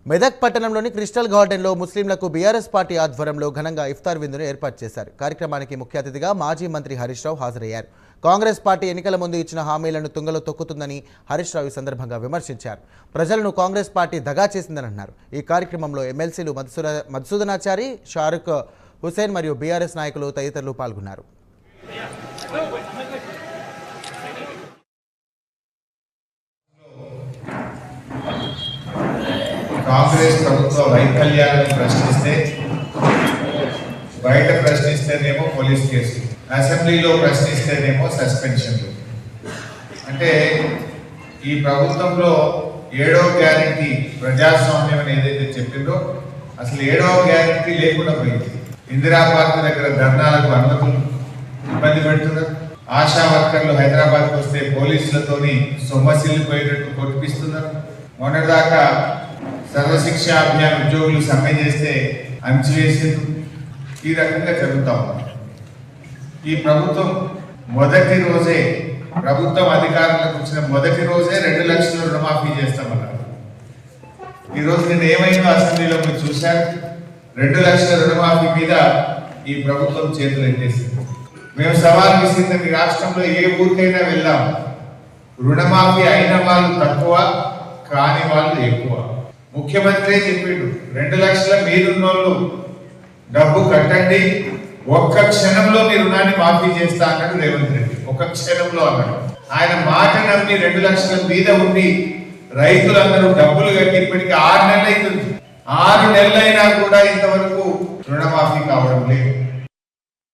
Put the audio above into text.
మెదక్ పట్టణంలోని క్రిస్టల్ గార్డెన్లో ముస్లింలకు బీఆర్ఎస్ పార్టీ ఆధ్వర్యంలో ఘనంగా ఇఫ్తార్ విందును ఏర్పాటు చేశారు. కార్యక్రమానికి ముఖ్య అతిథిగా మాజీ మంత్రి హరీష్ రావు హాజరయ్యారు. కాంగ్రెస్ పార్టీ ఎన్నికల ముందు ఇచ్చిన హామీలను తుంగలో తొక్కుతుందని హరీష్ రావు ఈ సందర్భంగా విమర్శించారు. ప్రజలను కాంగ్రెస్ పార్టీ దగా చేసిందని అన్నారు. ఈ కార్యక్రమంలో ఎమ్మెల్సీలు మధుసూదనాచారి, షారుఖ్ హుసేన్ మరియు బీఆర్ఎస్ నాయకులు తదితరులు పాల్గొన్నారు. కాంగ్రెస్ ప్రభుత్వ వైఫల్యాలను ప్రశ్నిస్తే బయట ప్రశ్నిస్తేనేమో పోలీస్ కేసు, అసెంబ్లీలో ప్రశ్నిస్తేనేమో సస్పెన్షన్లు. అంటే ఈ ప్రభుత్వంలో 7వ గ్యారెంటీ ప్రజాస్వామ్యం అని ఏదైతే చెప్పిందో అసలు 7వ గ్యారెంటీ లేకుండా పోయింది. ఇందిరా పార్క్ దగ్గర ధర్నాలకు అనుమతులు ఇబ్బంది పెడుతున్నారు. ఆశా వర్కర్లు హైదరాబాద్కి వస్తే పోలీసులతోని సొమ్మసిల్లిపోయేటట్టు కొట్టిపిస్తున్నారు. మొన్నటిదాకా సర్వశిక్ష అభియాన్ ఉద్యోగులు సమ్మె చేస్తే అణచివేసేది. ఈ రకంగా జరుగుతూ ఉంది. ఈ ప్రభుత్వం మొదటి రోజే, ప్రభుత్వం అధికారంలోకి వచ్చిన మొదటి రోజే 2 లక్షల రుణమాఫీ చేస్తామన్నారు. ఈరోజు నేను ఏమైనా అసెంబ్లీలో మీరు చూశారు, 2 లక్షల రుణమాఫీ మీద ఈ ప్రభుత్వం చేతులు ఎత్తేసింది. మేము సవాల్ విసిరిన మీ రాష్ట్రంలో ఏ ఊరికైనా వెళ్దాం, రుణమాఫీ అయిన వాళ్ళు తక్కువ, కాని వాళ్ళు ఎక్కువ. ముఖ్యమంత్రి చెప్పిండు 2 లక్షల మీరున్నోళ్ళు డబ్బు కట్టండి, ఒక్క క్షణంలో మీ రుణాన్ని మాఫీ చేస్తా అన్నాడు రేవంత్ రెడ్డి. ఒక్క క్షణంలో అన్నాడు. ఆయన మాట నమ్మి 2 లక్షల మీద ఉండి రైతులందరూ డబ్బులు కట్టి ఇప్పటికీ 6 నెలలు అవుతుంది. 6 నెలలైనా కూడా ఇంతవరకు రుణమాఫీ కావడం లేదు.